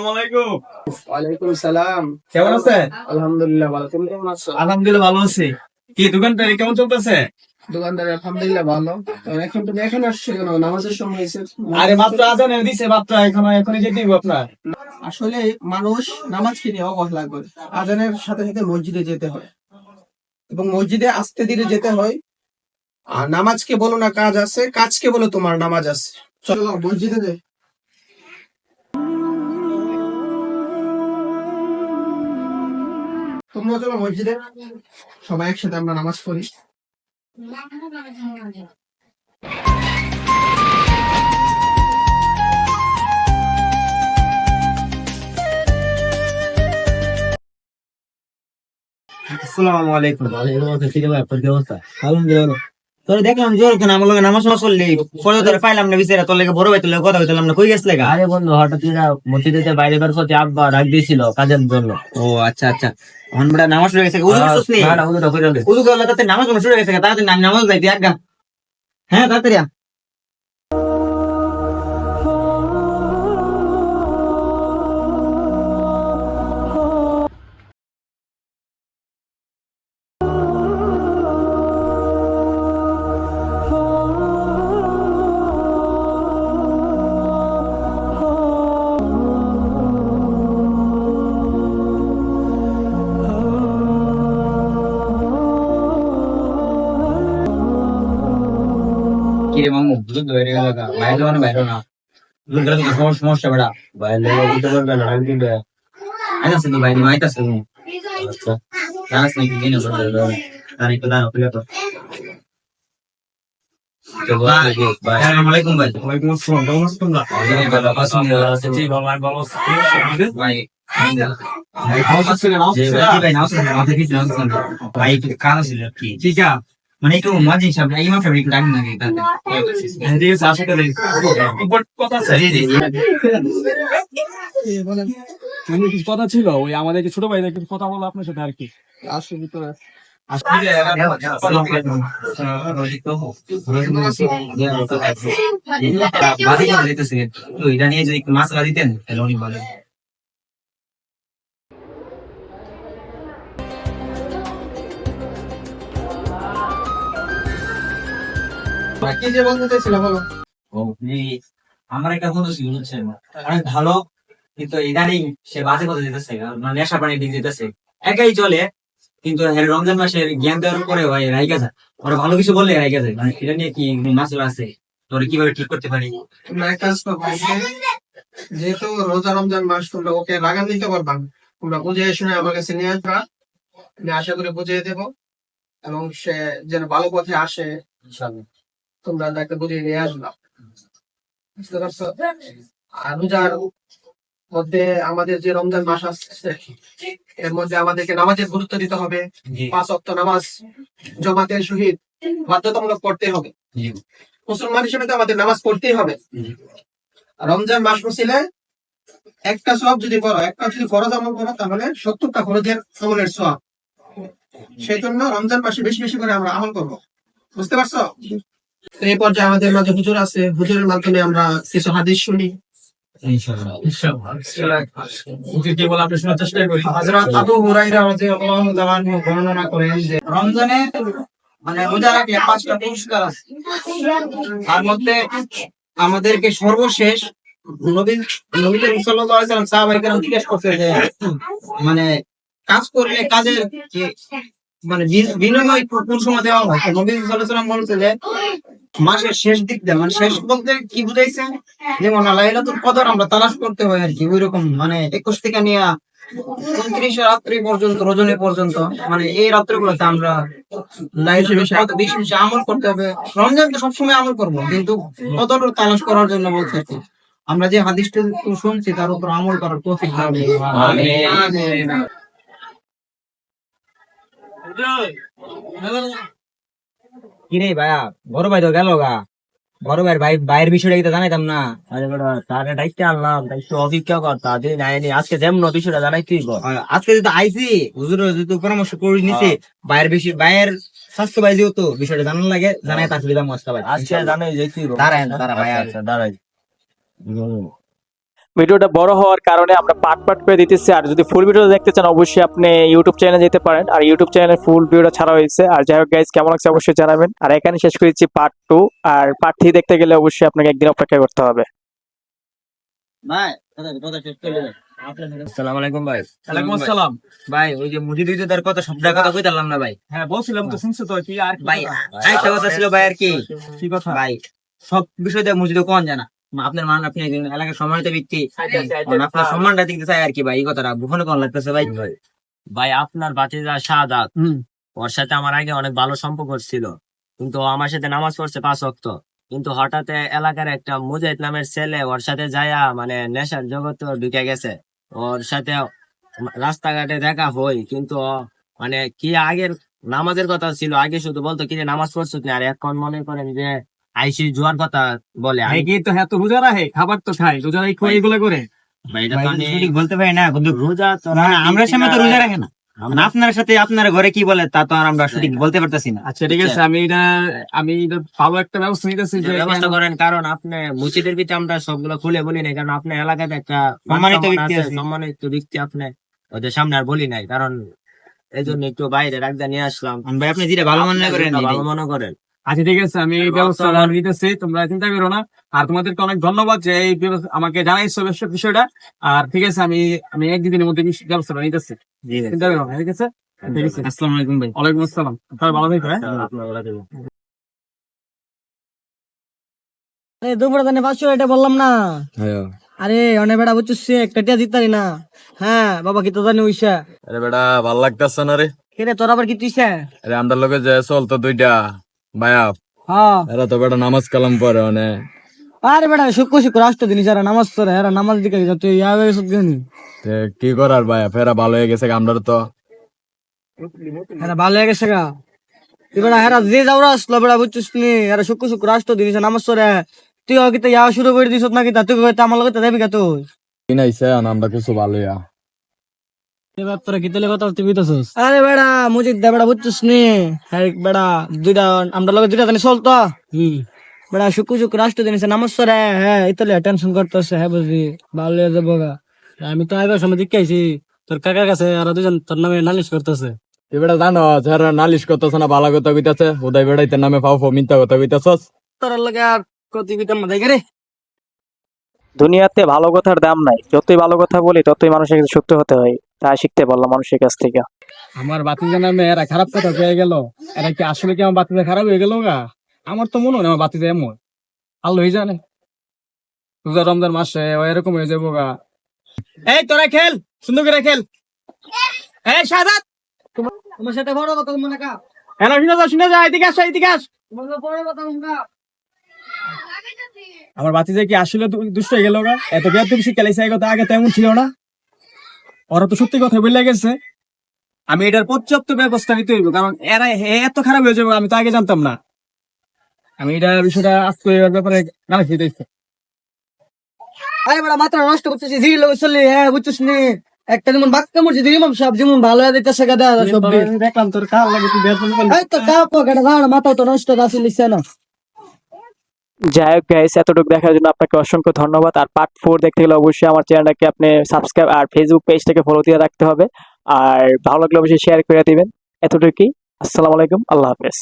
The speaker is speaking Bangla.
আসসালামু আলাইকুম। ওয়ালাইকুম সালাম। কেমন আছেন? আলহামদুলিল্লাহ ভালো। তুমি কেমন আছো? আলহামদুলিল্লাহ ভালো আছি। কি দোকানদারি কেমন চলতেছে? দোকানদার আলহামদুলিল্লাহ ভালো। তো এখন তুমি এখানে আসছো কেন? নামাজের সময় হয়েছে। আরে মাত্র আজান দিছে, মাত্র এখনই যেতে দিব আপনার। আসলে মানুষ নামাজকে নিয়ে অবহেলা করে। আজানের সাথে সাথে মসজিদে যেতে হয় এবং মসজিদে আস্তে ধীরে যেতে হয়। আর নামাজকে বলো না কাজ আছে, কাজকে বলো তোমার নামাজ আছে। চলো মসজিদে যাই। তোমরা চলো মসজিদে, সবাই একসাথে আমরা নামাজ পড়ি। আসসালামু আলাইকুম। কি অবস্থা? আলহামদুলিল্লাহ। তোরে দেখলাম জোর কেন আমার লগে নামাজ টামাজ করলি, পরে তোরে পাইলাম না বিচারা, তোর লেগে বড় ভাই তোর লগে কথা কইতাম না, কই গেছলে গা? আরে বন্ধু, হঠাৎ করে মসজিদে বাইরে বের করতে আব্বা ডাক দিয়েছিল কাজের জন্য। ও আচ্ছা আচ্ছা। এখন বড় নামাজ শুরু হয়ে গেছে, উযু করছস নি? না, উদুটা করে দে। উযু করলে তাতে নামাজ শুরু হয়ে গেছে, তাড়াতাড়ি নামাজ যাইতে আজ্ঞা। হ্যাঁ তাড়াতাড়ি আ। কি রে মামু, বুঝুন ধরে গেল গা, বাইরে মানে বাইরে না, বুঝুন গেলে সমস্যা বেড়া। বাইরে উঠতে পারবে না, আমি কিন্তু আইতাছে তো বাইরে, আইতাছে তো। আচ্ছা। জানাস নাকি দিনে বলে আর একটু দাঁড়াও প্রিয় তো। তো ভাই, আসসালামু আলাইকুম ভাই। ওয়ালাইকুম আসসালাম, কেমন আছো তোমরা? জি বাবা, আমি ভালো আছি। ভাই নামাজ ছিলেন, নামাজ যে ছিলেন? ভাই ভাই নাও শুনে মাথা কিছু নাও শুনে ভাই একটু কাজ ছিল কি ঠিক আছে, মানে একটু মাঝি সাহেব ইমাম সাহেব একটু ডাক না তাতে হ্যাঁ, ঠিক আছে, আশা করি। ইম্পর্টেন্ট কথা আছে। জি জি বলেন, মানে কিছু কথা ছিল, ওই আমাদের কি ছোট ভাই একটু কথা বলো আপনার সাথে আর কি। আসো ভিতরে। বাদি করে দিতেছে তো, এটা নিয়ে যদি একটু মাসলা দিতেন তাহলে অনেক ভালো। কি যে বলতে চাইছিল বলো। আমার একটা বন্ধু ছিল বুঝছেন, অনেক ভালো, কিন্তু ইদানিং সে বাজে কথা দিতেছে, মানে নেশা পানি দিক দিতেছে, একাই চলে, কিন্তু এর রমজান মাসের জ্ঞান দেওয়ার পরে ভাই রাইগা যায়, ওরা ভালো কিছু বললে রাইগা যায়, মানে এটা নিয়ে কি মাসলা আছে, তোরা কিভাবে ঠিক করতে পারি? তোমরা এক কাজ করো, যেহেতু রোজা রমজান মাস, তোমরা ওকে লাগাম দিতে পারবা না। তোমরা বুঝিয়ে শুনে আমার কাছে নিয়ে আসবা, আমি আশা করে বুঝিয়ে দেবো এবং সে যেন ভালো পথে আসে। তোমরা তাকে বুঝিয়ে নিয়ে আসবা, বুঝতে পারছো? আর রোজার মধ্যে আমাদের যে রমজান মাস আসছে, এর মধ্যে আমাদেরকে নামাজের গুরুত্ব দিতে হবে। জি 5 ওয়াক্ত নামাজ জামাতের সহিত বাধ্যতামূলক পড়তে হবে। জি মুসলমান হিসেবে তো আমাদের নামাজ পড়তেই হবে। জি। রমজান মাস মুসিলে একটা সওয়াব যদি করো, একটা যদি ফরজ আমল করো, তাহলে 70টা ফরজের আমলের সওয়াব। সেই জন্য রমজান মাসে বেশি বেশি করে আমরা আমল করবো, বুঝতে পারছো? তো এই পর্যায়ে আমাদের মাঝে হুজুর আছে, হুজুরের মাধ্যমে আমরা কিছু হাদিস শুনি। কি বলে আপনি শোনার চেষ্টা করি। হযরত আবু হুরায়রা রাদিয়াল্লাহু তাআলা আনহু বর্ণনা করেন যে রমজানে মানে রোজা রাখলে 5টা পুরস্কার আছে। তার মধ্যে আমাদেরকে সর্বশেষ নবী নবী করিম সাল্লাল্লাহু আলাইহি ওয়াসাল্লাম সাহাবায়ে কেরাম জিজ্ঞেস করছে যে মানে কাজ করলে কাজের যে মানে বিনিময় কোন সময় দেওয়া হয়? তো নবী সাল্লাল্লাহু আলাইহি ওয়াসাল্লাম বলছে যে মাসের শেষ দিক দিয়ে, মানে শেষ বলতে কি বুঝাইছে, যেমন লাইলাতুল কদর আমরা তালাশ করতে হয় আর কি, ওইরকম মানে 21 থেকে নিয়ে 29 রাত্রি পর্যন্ত, রজনী পর্যন্ত, মানে এই রাত্রিগুলোতে আমরা বেশি বেশি আমল করতে হবে। রমজান তো সবসময় আমল করবো, কিন্তু কদর তালাশ করার জন্য বলছে আর কি। আমরা যে হাদিসটা শুনছি তার উপর আমল করার তৌফিক দান করুন। আমিন। কিরে ভাইয়া, বড় ভাই তো গেল গা, বড় ভাইয়ের বিষয়টা কি তো জানাইতাম না। আরে বেটা, তারে দায়িত্ব আনলাম, দায়িত্ব অভিজ্ঞতা কর, তাদের নাইনি আজকে যেমন বিষয়টা জানাই তুই বল। আজকে যদি আইসি হুজুরের যদি পরামর্শ করে নিছে, ভাইয়ের স্বাস্থ্য ভাই যেহেতু বিষয়টা জানার লাগে, জানাই তার সুবিধা মস্ত ভাই। আজকে জানাই যে তুই দাঁড়ায় দাঁড়া ভাই, আচ্ছা দাঁড়াই। ভিডিওটা বড় হওয়ার কারণে আমরা পার্ট পার্ট করে দিতেছি। আর যদি ফুল ভিডিও দেখতে চান অবশ্যই আপনি ইউটিউব চ্যানেলে যেতে পারেন, আর ইউটিউব চ্যানেলে ফুল ভিডিওটা ছাড়া হয়েছে। আর যাই হোক গাইজ, কেমন লাগছে অবশ্যই জানাবেন। আর এখানে শেষ করেছি পার্ট 2, আর পার্ট 3 দেখতে গেলে অবশ্যই আপনাকে একদিন অপেক্ষা করতে হবে। আসসালামু আলাইকুম ভাই। ওয়ালাইকুম আসসালাম। ভাই ওই যে মুজিদের কথা সবটা কথা কইতাম না ভাই। হ্যাঁ বলছিলাম তো, শুনছো তো কি আর কি ভাই কথা? একটা কথা ছিল ভাই আর কি, কি কথা? ভাই সব বিষয় দিয়ে মুজিদ কোন জানা আপনার মান, আপনি একজন এলাকার সম্মানিত ব্যক্তি, আপনার সম্মানটা দিতে চাই আর কি ভাই। এই কথাটা গোপনে কোন লাগতেছে ভাই? ভাই আপনার ভাতিজা শাহাদাত, হুম। ওর সাথে আমার আগে অনেক ভালো সম্পর্ক ছিল, কিন্তু ও আমার সাথে নামাজ পড়ছে 5 ওয়াক্ত। কিন্তু হঠাৎ এলাকার একটা মুজাহিদ নামের ছেলে ওর সাথে যায়া মানে নেশার জগতে ঢুকে গেছে। ওর সাথে রাস্তাঘাটে দেখা হই, কিন্তু ও মানে কি আগের নামাজের কথা ছিল, আগে শুধু বলতো কি যে নামাজ পড়ছো না, আর এখন মনে করেন যে আইসি জুয়ার কথা বলে। এই কি তো হ্যাঁ, তো রোজা রাখে, খাবার তো খায়, রোজা রাখে এগুলো করে। ভাই এটা তো আমি সঠিক বলতে পারি না, কিন্তু রোজা তো আমরা সামনে তো রোজা রাখে না। আপনার সাথে আপনার ঘরে কি বলে তা তো আর আমরা সঠিক বলতে পারতেছি না। আচ্ছা ঠিক আছে, আমি এটা ভালো একটা ব্যবস্থা নিতেছি যে ব্যবস্থা করেন, কারণ আপনি মসজিদের ভিতরে আমরা সবগুলো খুলে বলি নাই, কারণ আপনার এলাকাতে একটা সম্মানিত সম্মান ব্যক্তি আছে, আছে। সম্মানিত ব্যক্তি আপনি ওদের সামনে আর বলি নাই, কারণ এই জন্য একটু বাইরে রাখতে নিয়ে আসলাম। ভাই আপনি যেটা ভালো মনে করেন যেটা ভালো মনে করেন। আচ্ছা ঠিক আছে, আমি এই ব্যবস্থা নিতেছি, তোমরা চিন্তা করো না। আর তোমাদেরকে অনেক ধন্যবাদ যে এই আমাকে জানাইছো বিষয়টা। আর ঠিক আছে, আমি আমি একদিনের মধ্যে ব্যবস্থাটা নিতেছি, চিন্তা করো না। ঠিক আছে, ঠিক আছে। আসসালামু আলাইকুম ভাই। ওয়ালাইকুম আসসালাম। তাহলে ভালো থাকবে। হ্যাঁ? দুপুরে জানি 500 এটা বললাম না। আরে অনেক বেড়া বুঝছিস, একটা টিয়া জিতারি না। হ্যাঁ বাবা, কি তো জানি উইসা। আরে বেটা ভাল লাগতেছে না রে। কে তোর আবার কি তুইসা? আরে আমরা লোকে যে চলতো দুইটা ভাইয়া, হ্যাঁ এরা তো বেটা নামাজ কালাম পরে মানে আরে বেড়া, শুক্র শুক্র রাষ্ট্র দিন যারা নামাজ পড়ে এরা নামাজ দিকে তুই ইয়াবে সব জানি। কি করার ভাইয়া, ফেরা ভালো হয়ে গেছে আমরা তো। এরা ভালো হয়ে গেছে গা। তুই বেড়া হেরা যে যাওরা আসলো বেড়া বুঝছিস নি, এরা শুক্র শুক্র রাষ্ট্র দিন নামাজ পড়ে। তুই কি ইয়া শুরু করে দিস নাকি? তা তুই হয়তো আমার লগে যাবি কা তুই? কি নাইছে আমরা কিছু ভালো হইয়া। এবার তোরা কি তেলে কথা তুই বুঝতেছিস? আরে বেড়া মুজিদ দা বেড়া বুঝছিস নি, হ্যাঁ বেড়া দুইটা আমরা লগে দুইটা জানি চলতো। বেড়া শুক্র শুক্র রাষ্ট্র দিন নামাজ পড়ে। হ্যাঁ ইতালি টেনশন করতেছে। হ্যাঁ বুঝলি, ভালো হয়ে যাবো গা। আমি তো আইবার সময় দেখে আইছি তোর কাকার কাছে আর দুজন তোর নামে নালিশ করতেছে। তুই বেটা জানো যারা নালিশ করতেছে না, ভালো কথা কইতাছে, উদয় বেড়াইতে নামে ফাও ফাও মিথ্যা কথা কইতাছস। তোর লগে আর কত বিকাম না দেখে রে। দুনিয়াতে ভালো কথার দাম নাই, যতই ভালো কথা বলি ততই মানুষের কাছে সত্য হতে হয়। তাই শিখতে বললাম মানুষের কাছ থেকে। আমার বাতিজা নামে এরা খারাপ কথা পেয়ে গেল। এরা কি আসলে কি আমার বাতিজা খারাপ হয়ে গেল গা? আমার তো মনে হয় না আমার বাতিজা এমন। আল্লাহই জানে, রোজা রমজান মাসে ও এরকম হয়ে যাবো গা। এই তোরা খেল, সুন্দর করে খেল। এই শাহাদাত, তোমার সাথে বড় কথা মনে কা। এরা শুনে যা, এদিকে আস, এদিকে আস। তোমার বড় কথা মনে কা। আমার বাতিজা কি আসলে দুষ্ট হয়ে গেল গা? এত বেয়াদবি শিক্ষা লাইছে, এই কথা আগে তেমন ছিল না। ওরা তো সত্যি কথা বলে গেছে। আমি এটার পর্যাপ্ত ব্যবস্থা নিতে হইব, কারণ এরা এত খারাপ হয়ে যাবে আমি তো আগে জানতাম না। আমি এটা বিষয়টা আজকে এর ব্যাপারে গানা খেতে ইচ্ছে। আরে বেড়া মাত্রা নষ্ট করতেছিস, জি লোক চললি। হ্যাঁ বুঝছিস নি, একটা যেমন বাক্কা মসজিদ ইমাম সাহেব যেমন ভালো হয়ে যাইতেছে গাদা সব। দেখলাম তোর কার লাগে তুই বেতন করলি। এই তো কাপ গাড়া দাঁড়া, মাথা তো নষ্ট আসিস না। যাই হোক গাইস, এতটুকু দেখার জন্য আপনাকে অসংখ্য ধন্যবাদ। আর পার্ট 4 দেখতে গেলে অবশ্যই আমার চ্যানেলটাকে আপনি সাবস্ক্রাইব আর ফেসবুক পেজটাকে ফলো দিয়ে রাখতে হবে। আর ভালো লাগলে অবশ্যই শেয়ার করে দিবেন। এতটুকুই। আসসালামু আলাইকুম, আল্লাহ হাফেজ।